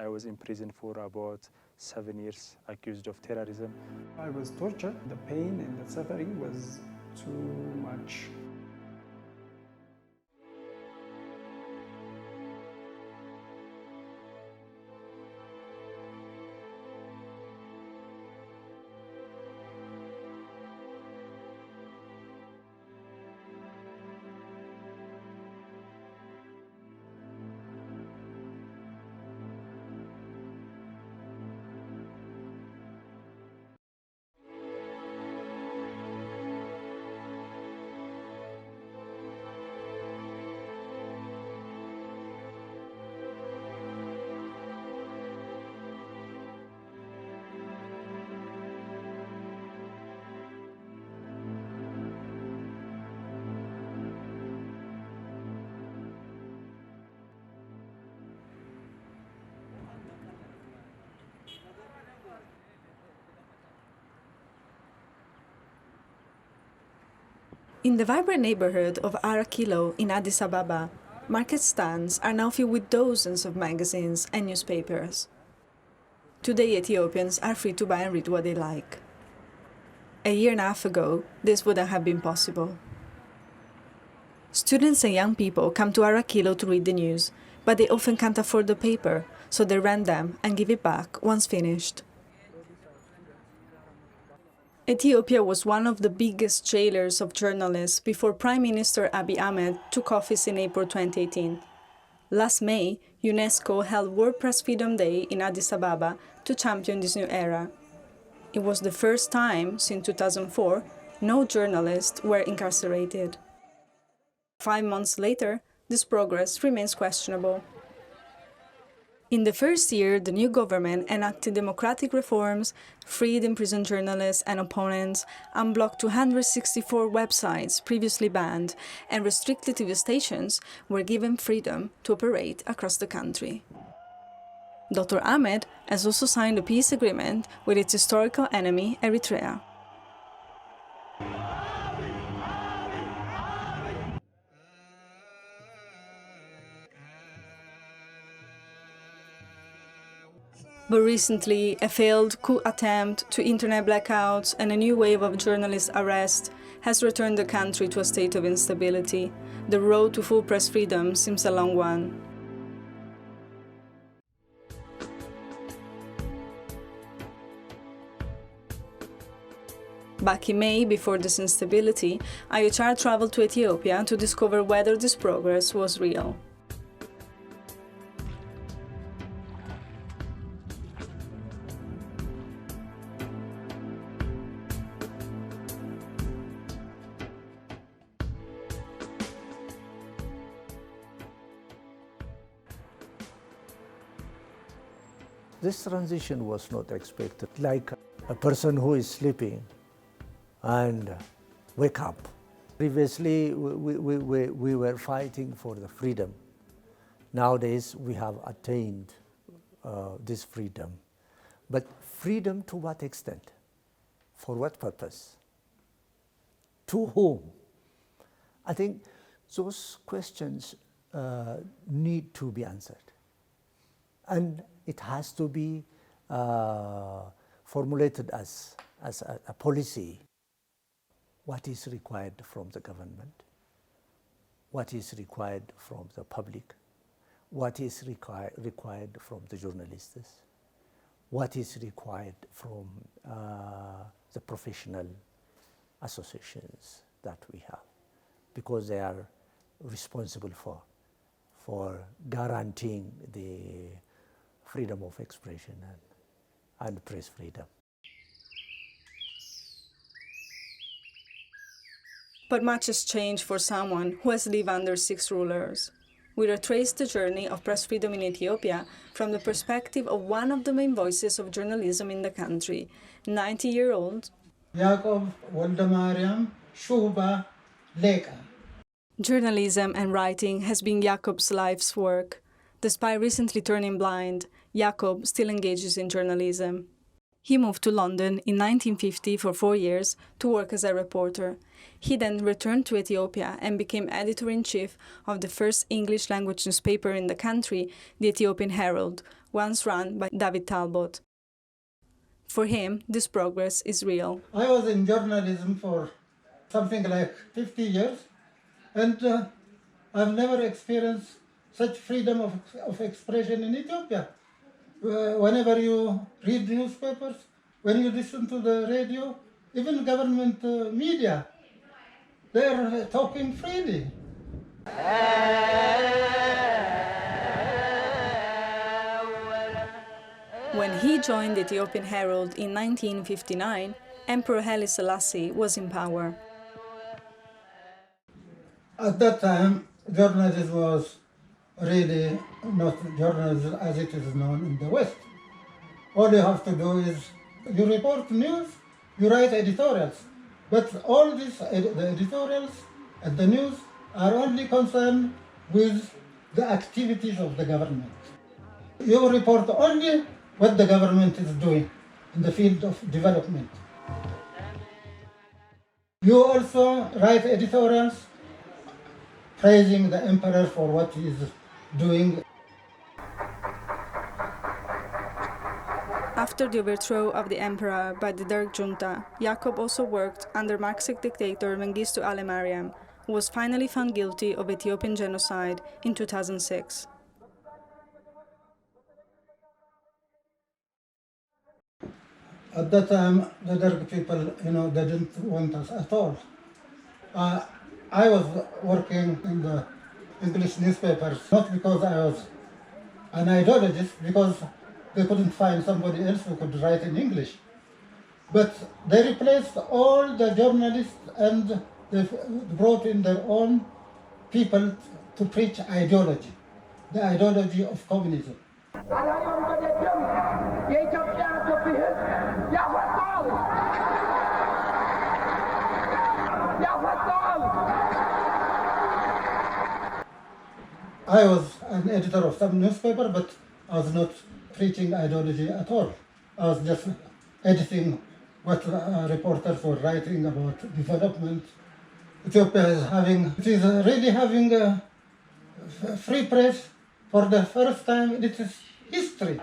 I was in prison for about 7 years, accused of terrorism. I was tortured. The pain and the suffering was too much. In the vibrant neighborhood of Arakilo in Addis Ababa, market stands are now filled with dozens of magazines and newspapers. Today, Ethiopians are free to buy and read what they like. A year and a half ago, this wouldn't have been possible. Students and young people come to Arakilo to read the news, but they often can't afford the paper, so they rent them and give it back once finished. Ethiopia was one of the biggest jailers of journalists before Prime Minister Abiy Ahmed took office in April 2018. Last May, UNESCO held World Press Freedom Day in Addis Ababa to champion this new era. It was the first time since 2004 no journalists were incarcerated. 5 months later, this progress remains questionable. In the first year, the new government enacted democratic reforms, freed imprisoned journalists and opponents, unblocked 264 websites previously banned, and restricted TV stations were given freedom to operate across the country. Dr. Ahmed has also signed a peace agreement with its historical enemy, Eritrea. But recently, a failed coup attempt to internet blackouts and a new wave of journalist arrests has returned the country to a state of instability. The road to full press freedom seems a long one. Back in May, before this instability, IHR traveled to Ethiopia to discover whether this progress was real. This transition was not expected, like a person who is sleeping and wake up. Previously, we were fighting for the freedom. Nowadays, we have attained this freedom. But freedom to what extent? For what purpose? To whom? I think those questions need to be answered. And it has to be formulated as a policy. What is required from the government? What is required from the public? What is required from the journalists? What is required from the professional associations that we have? Because they are responsible for guaranteeing the freedom of expression and press freedom. But much has changed for someone who has lived under 6 rulers. We retrace the journey of press freedom in Ethiopia from the perspective of one of the main voices of journalism in the country, 90-year-old Jacob Waldemariam Shuba Leka. Journalism and writing has been Jacob's life's work. Despite recently turning blind, Jacob still engages in journalism. He moved to London in 1950 for 4 years to work as a reporter. He then returned to Ethiopia and became editor-in-chief of the first English-language newspaper in the country, the Ethiopian Herald, once run by David Talbot. For him, this progress is real. I was in journalism for something like 50 years, and I've never experienced such freedom of expression in Ethiopia. Whenever you read newspapers, when you listen to the radio, even government media, they're talking freely. When he joined the Ethiopian Herald in 1959, Emperor Haile Selassie was in power. At that time, journalism was really not journalism as it is known in the West. All you have to do is you report news, you write editorials. But all these, the editorials and the news are only concerned with the activities of the government. You report only what the government is doing in the field of development. You also write editorials praising the emperor for what he is doing. After the overthrow of the emperor by the Derg junta, Jacob also worked under Marxic dictator Mengistu Haile Mariam, who was finally found guilty of Ethiopian genocide in 2006. At that time, the Derg people, they didn't want us at all. I was working in the English newspapers, not because I was an ideologist, because they couldn't find somebody else who could write in English. But they replaced all the journalists and they brought in their own people to preach ideology, the ideology of communism. I was an editor of some newspaper, but I was not preaching ideology at all. I was just editing what reporters were writing about development. Ethiopia is really having a free press for the first time in its history.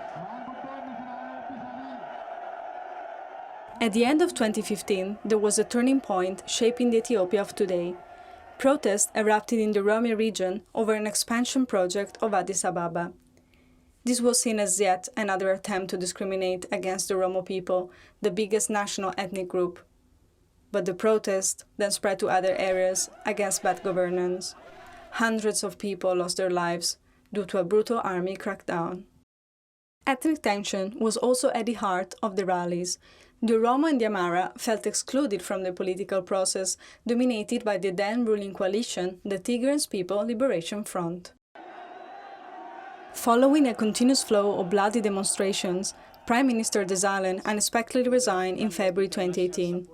At the end of 2015, there was a turning point shaping the Ethiopia of today. Protests erupted in the Oromia region over an expansion project of Addis Ababa. This was seen as yet another attempt to discriminate against the Oromo people, the biggest national ethnic group. But the protest then spread to other areas against bad governance. Hundreds of people lost their lives due to a brutal army crackdown. Ethnic tension was also at the heart of the rallies. The Oromo and the Amhara felt excluded from the political process, dominated by the then ruling coalition, the Tigray's People Liberation Front. Following a continuous flow of bloody demonstrations, Prime Minister Desalegn unexpectedly resigned in February 2018.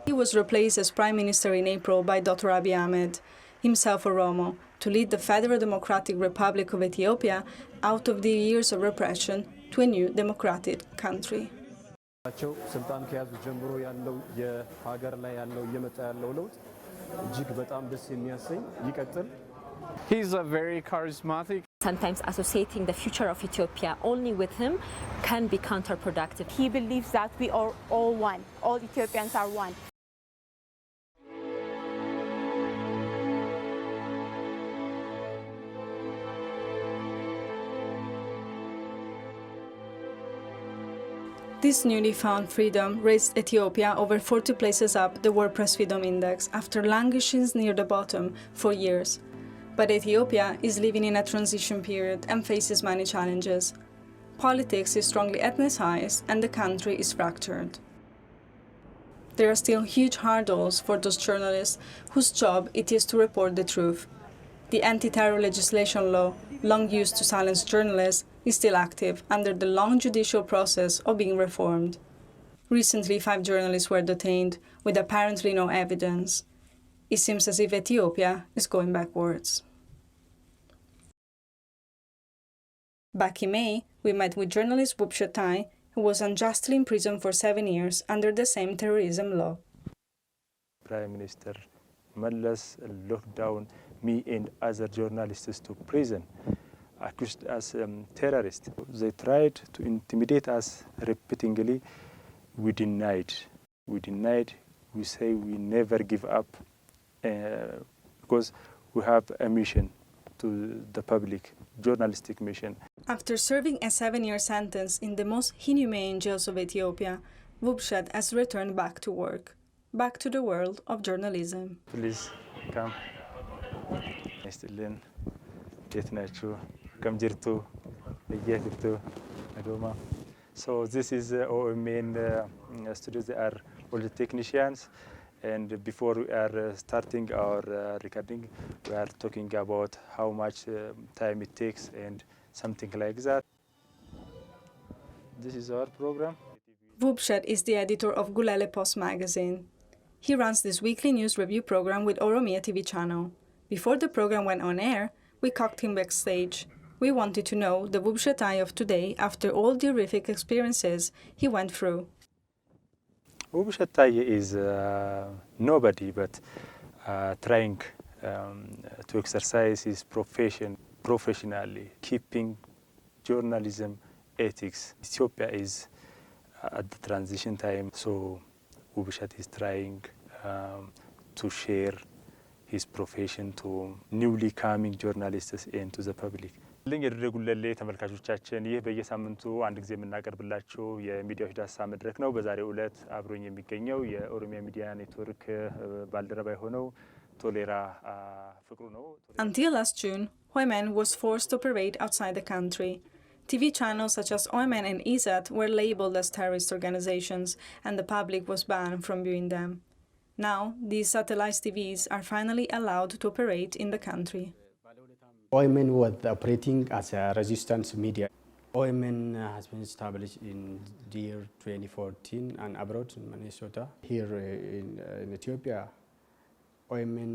He was replaced as Prime Minister in April by Dr. Abiy Ahmed, himself Oromo, to lead the Federal Democratic Republic of Ethiopia out of the years of repression to a new democratic country. ስልጣን ከያዙ ጀምሮ ያለው የሀገር ላይ ያለው እየመጣ ያለው ለውጥ እጅግ በጣም ደስ የሚያሰኝ ይቀጥል። He's a very charismatic. Sometimes associating the future of Ethiopia only with him can be counterproductive. He believes that we are all one, all Ethiopians are one. This newly found freedom raised Ethiopia over 40 places up the World Press Freedom Index after languishing near the bottom for years. But Ethiopia is living in a transition period and faces many challenges. Politics is strongly ethnicized and the country is fractured. There are still huge hurdles for those journalists whose job it is to report the truth. The anti-terror legislation law, long used to silence journalists, is still active under the long judicial process of being reformed. Recently, 5 journalists were detained with apparently no evidence. It seems as if Ethiopia is going backwards. Back in May, we met with journalist Wup Shotai, who was unjustly imprisoned for 7 years under the same terrorism law. Prime Minister Mallas locked down me and other journalists to prison. accused as terrorists. They tried to intimidate us repeatedly. We denied. We denied. We say we never give up because we have a mission to the public, journalistic mission. After serving a 7-year sentence in the most inhumane jails of Ethiopia, Wubshet has returned back to work, back to the world of journalism. Please come. Nestlin, Jetnachu, come jirtu, Yektu, Adoma. So this is our main studios. They are all the technicians. And before we are starting our recording, we are talking about how much time it takes and something like that. This is our program. Wubshet is the editor of Gulele Post magazine. He runs this weekly news review program with Oromia TV channel. Before the program went on air, we caught him backstage. We wanted to know the Wubshet eye of today after all the horrific experiences he went through. Wubshet Taye is nobody but trying to exercise his profession professionally, keeping journalism ethics. Ethiopia is at the transition time, so Wubshet is trying to share his profession to newly coming journalists and to the public. የድረጉለሌ ተመልካቾቻችን ይህ በየሳምንቱ አንድ ጊዜ የምናቀርብላችሁ የሚዲያዎች ዳሰሳ መድረክ ነው። በዛሬው ዕለት አብሮኝ የሚገኘው የኦሮሚያ ሚዲያ ኔትወርክ ባልደረባ የሆነው ቶሌራ ፍቅሩ ነው። Until last June, OMN was forced to operate outside the country. TV channels such as OMN and ISAT were labeled as terrorist organizations, and the public was banned from viewing them. Now, these satellite TVs are finally allowed to operate in the country. OMN was operating as a resistance media. OMN has been established in the year 2014 and abroad in Minnesota. Here in Ethiopia, OMN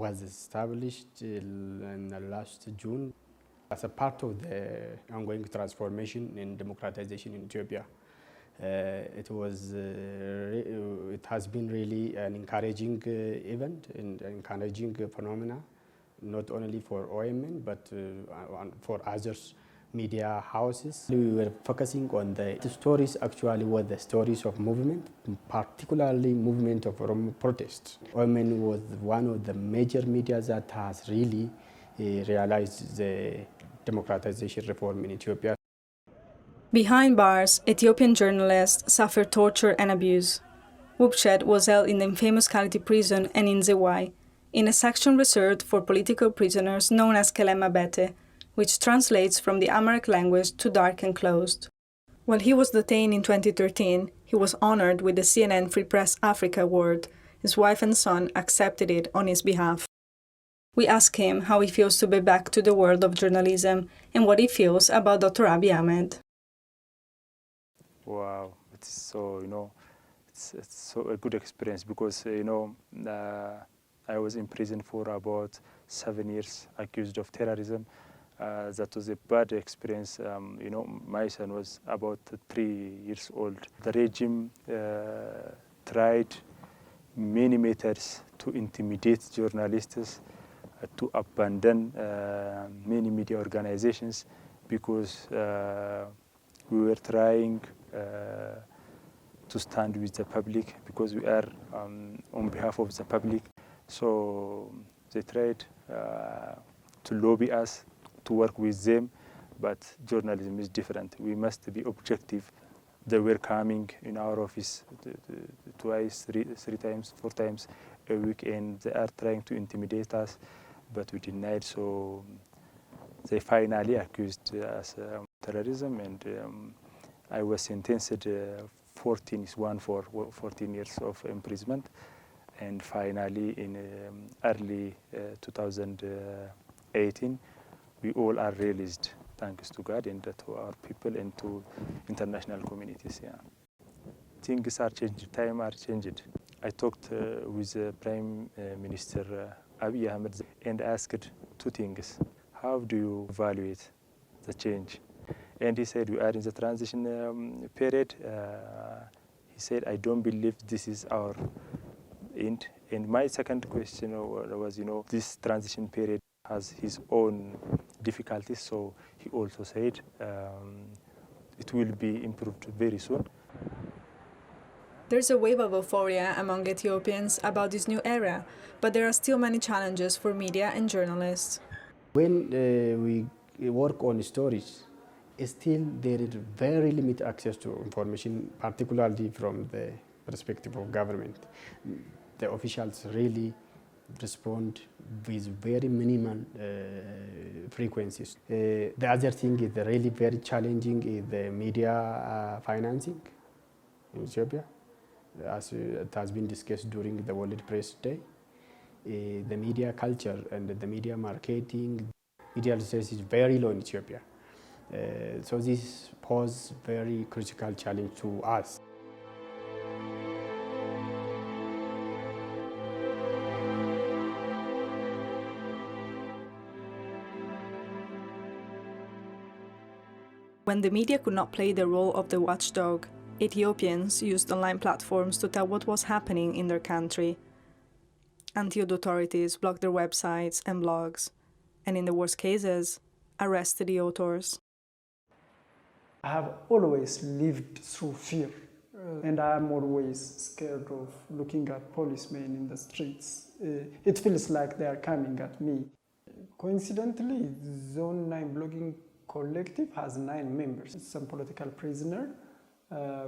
was established in last June as a part of the ongoing transformation and democratization in Ethiopia. It has been really an encouraging event and encouraging phenomena, not only for OMN but for other media houses. We were focusing on the stories actually were the stories of movement, particularly movement of protest. OMN was one of the major media that has really realized the democratization reform in Ethiopia. Behind bars, Ethiopian journalists suffer torture and abuse. Wubshet was held in the infamous Kality prison and in Zewai, in a section reserved for political prisoners known as Kelema Bete, which translates from the Amharic language to dark and closed. While he was detained in 2013, he was honored with the CNN Free Press Africa Award. His wife and son accepted it on his behalf. We asked him how he feels to be back to the world of journalism and what he feels about Dr. Abiy Ahmed. Wow, it's so, it's so a good experience because, I was in prison for about 7 years accused of terrorism. That was a bad experience. My son was about 3 years old. The regime tried many methods to intimidate journalists, to abandon many media organizations because we were trying to stand with the public because we are on behalf of the public. So they tried to lobby us to work with them, but journalism is different. We must be objective. They were coming in our office twice, three times, 4 times a week, and they are trying to intimidate us, but we denied. So they finally accused us of terrorism, and I was sentenced 14 years of imprisonment. And finally, in early 2018, we all are released, thanks to God and to our people and to international communities. Yeah. Things are changed, time are changed. I talked with Prime Minister Abiy Ahmed and asked 2 things. How do you evaluate the change? And he said, we are in the transition period. He said, I don't believe this is our end. And my second question was, this transition period, has his own difficulties, so he also said it will be improved very soon. There's a wave of euphoria among Ethiopians about this new era, but there are still many challenges for media and journalists. When we work on stories, still there is very limited access to information, particularly from the perspective of government. The officials really respond with very minimal frequencies. The other thing is really very challenging is the media financing in Ethiopia, as it has been discussed during the World Press Day. The media culture and the media marketing, media literacy is very low in Ethiopia. So this poses very critical challenge to us. When the media could not play the role of the watchdog, Ethiopians used online platforms to tell what was happening in their country. Until the authorities blocked their websites and blogs, and in the worst cases, arrested the authors. I have always lived through fear, and I am always scared of looking at policemen in the streets. It feels like they are coming at me. Coincidentally, Zone 9 blogging collective has 9 members. Some political prisoner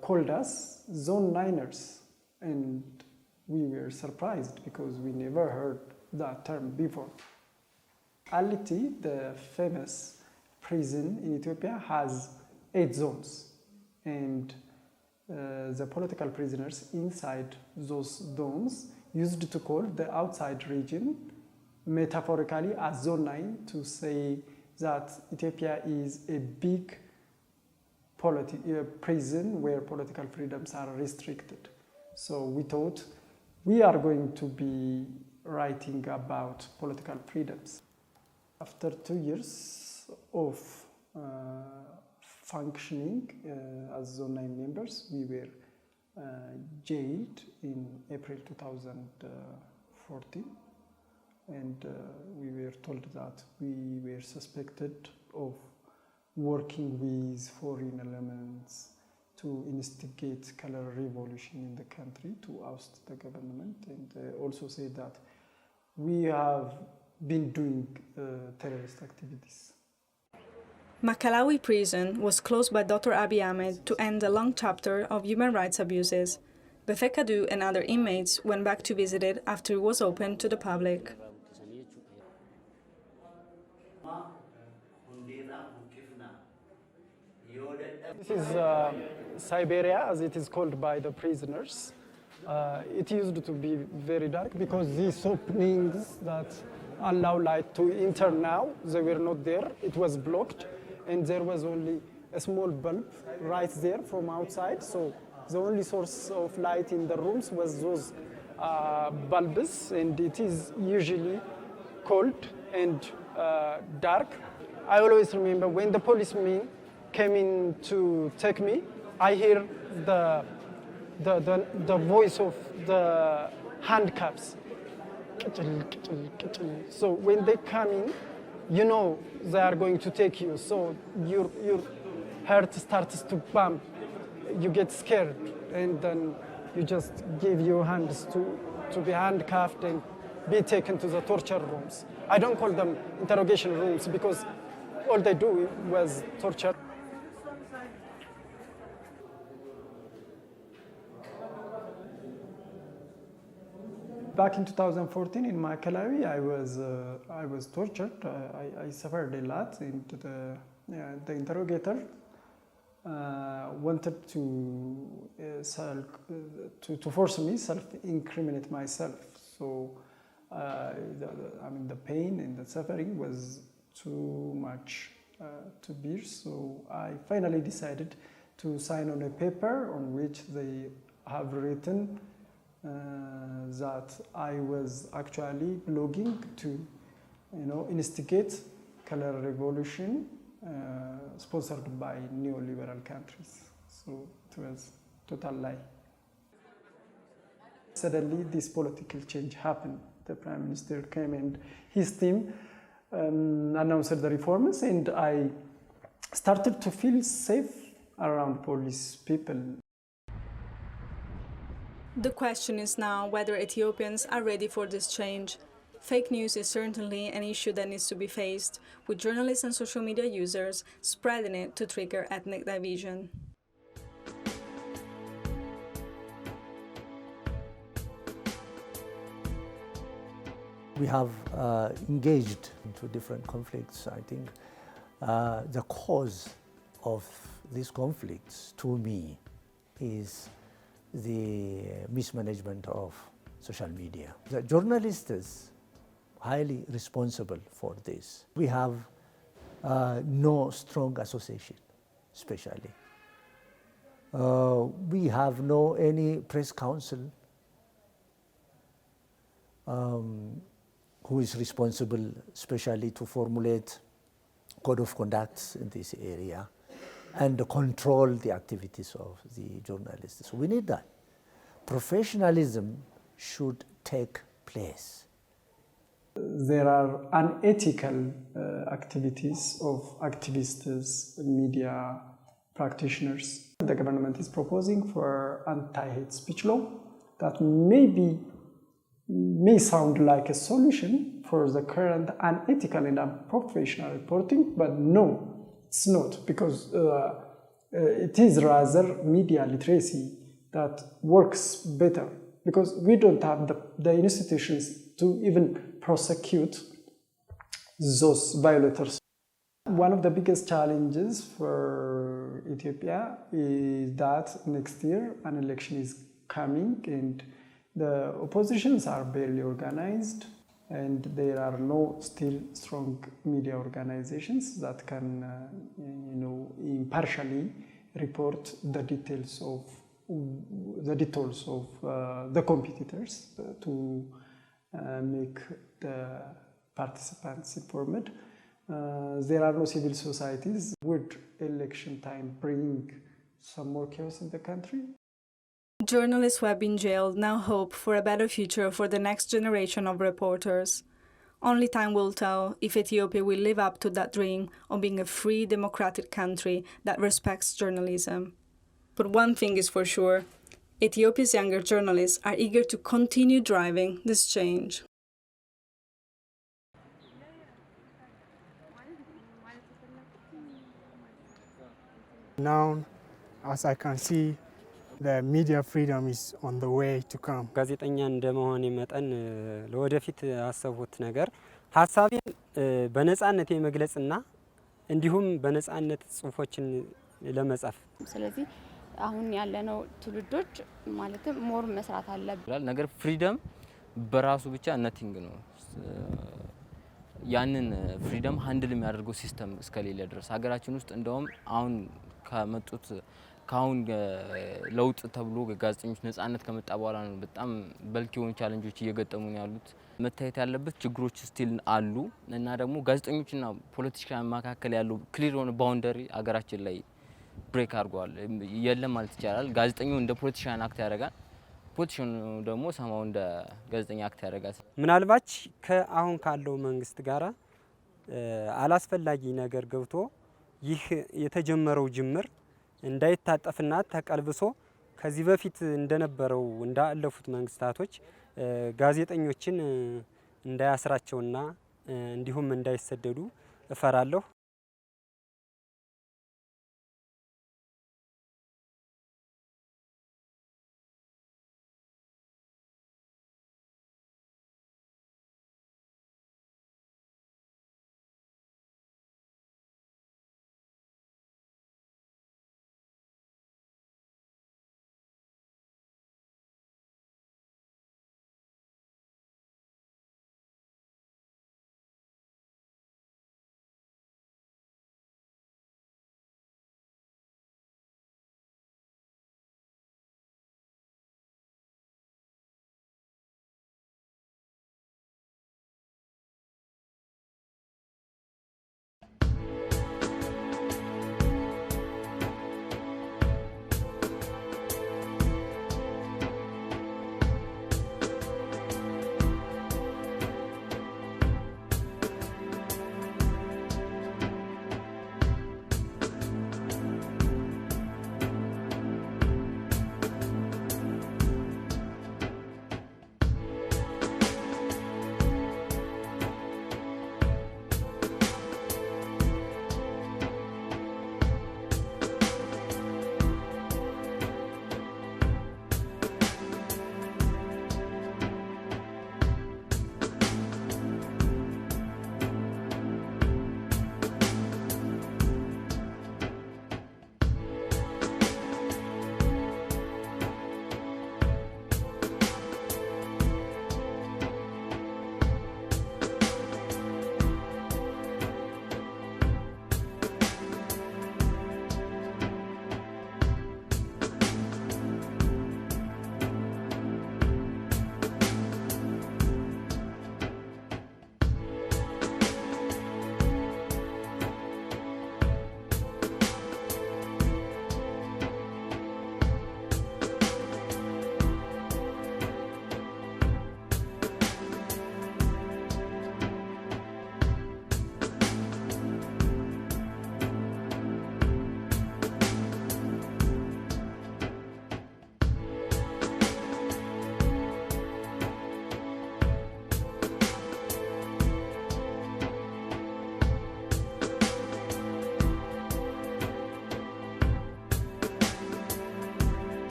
called us Zone 9ers, and we were surprised because we never heard that term before. Ality, the famous prison in Ethiopia, has 8 zones, and the political prisoners inside those zones used to call the outside region metaphorically as Zone 9 to say that Ethiopia is a big prison where political freedoms are restricted. So we thought we are going to be writing about political freedoms. After 2 years of functioning as Zone 9 members, we were jailed in April 2014, and we were told that we were suspected of working with foreign elements to instigate color revolution in the country, to oust the government, and also say that we have been doing terrorist activities. Makalawi prison was closed by Dr. Abiy Ahmed to end a long chapter of human rights abuses. Befekadu and other inmates went back to visit it after it was opened to the public. This is Siberia, as it is called by the prisoners. It used to be very dark because these openings that allow light to enter now, they were not there. It was blocked, and there was only a small bulb right there from outside. So the only source of light in the rooms was those bulbs, and it is usually cold and dark. I always remember when the policemen came in to take me, I hear the voice of the handcuffs. So when they come in, you know they are going to take you. So your heart starts to pump. You get scared, and then you just give your hands to be handcuffed and be taken to the torture rooms. I don't call them interrogation rooms because all they do was torture. Back in 2014 in Makalawi, I was tortured. I suffered a lot, and the interrogator wanted to force me self-incriminate myself. So the pain and the suffering was too much to bear. So I finally decided to sign on a paper on which they have written that I was actually blogging to, instigate color revolution sponsored by neoliberal countries. So it was total lie. Suddenly, this political change happened. The Prime Minister came and his team announced the reforms, and I started to feel safe around police people. The question is now whether Ethiopians are ready for this change. Fake news is certainly an issue that needs to be faced, with journalists and social media users spreading it to trigger ethnic division. We have engaged into different conflicts. I think the cause of these conflicts, to me, is the mismanagement of social media. The journalists highly responsible for this. We have no strong association, especially. We have no any press council who is responsible especially to formulate code of conduct in this area and control the activities of the journalists. So we need that. Professionalism should take place. There are unethical activities of activists, media practitioners. The government is proposing for anti-hate speech law that may sound like a solution for the current unethical and unprofessional reporting, but no, it's not, because it is rather media literacy that works better, because we don't have the institutions to even prosecute those violators. One of the biggest challenges for Ethiopia is that next year an election is coming and the oppositions are barely organized, and there are no still strong media organizations that can impartially report the details of the competitors to make the participants informed. There are no civil societies. Would election time bring some more chaos in the country? Journalists who have been jailed now hope for a better future for the next generation of reporters. Only time will tell if Ethiopia will live up to that dream of being a free, democratic country that respects journalism. But one thing is for sure, Ethiopia's younger journalists are eager to continue driving this change. Now, as I can see, the media freedom is on the way to come. ጋዜጠኛ እንደመሆኔ መጠን ለወደፊት ያሰብኩት ነገር ሀሳቤን በነጻነት የመግለጽና እንዲሁም በነጻነት ጽሁፎችን ለመጻፍ። ስለዚህ አሁን ያለነው ትውልዶች ማለትም ሞር መስራት አለብን። ነገር ፍሪደም በራሱ ብቻ ነቲንግ ነው። ያንን ፍሪደም ሃንድል የሚያደርገው ሲስተም እስከሌለ ድረስ ሀገራችን ውስጥ እንደውም አሁን ከመጡት ካሁን ለውጥ ተብሎ ጋዜጠኞች ነጻነት ከመጣ በኋላ ነው በጣም በልክ የሆኑ ቻሌንጆች እየገጠሙን ያሉት። መታየት ያለበት ችግሮች ስቲል አሉ እና ደግሞ ጋዜጠኞችና ፖለቲካን መካከል ያለው ክሊር ሆነ ባውንደሪ ሀገራችን ላይ ብሬክ አድርጓል። የለም ማለት ይቻላል። ጋዜጠኛው እንደ ፖለቲካን አክት ያደርጋል፣ ፖለቲካኑ ደግሞ ሰማው እንደ ጋዜጠኛ አክት ያደርጋል። ምናልባት ከአሁን ካለው መንግስት ጋራ አላስፈላጊ ነገር ገብቶ ይህ የተጀመረው ጅምር እንዳይታጠፍና ተቀልብሶ ከዚህ በፊት እንደነበረው እንዳለፉት መንግስታቶች ጋዜጠኞችን እንዳያስራቸውና እንዲሁም እንዳይሰደዱ እፈራለሁ።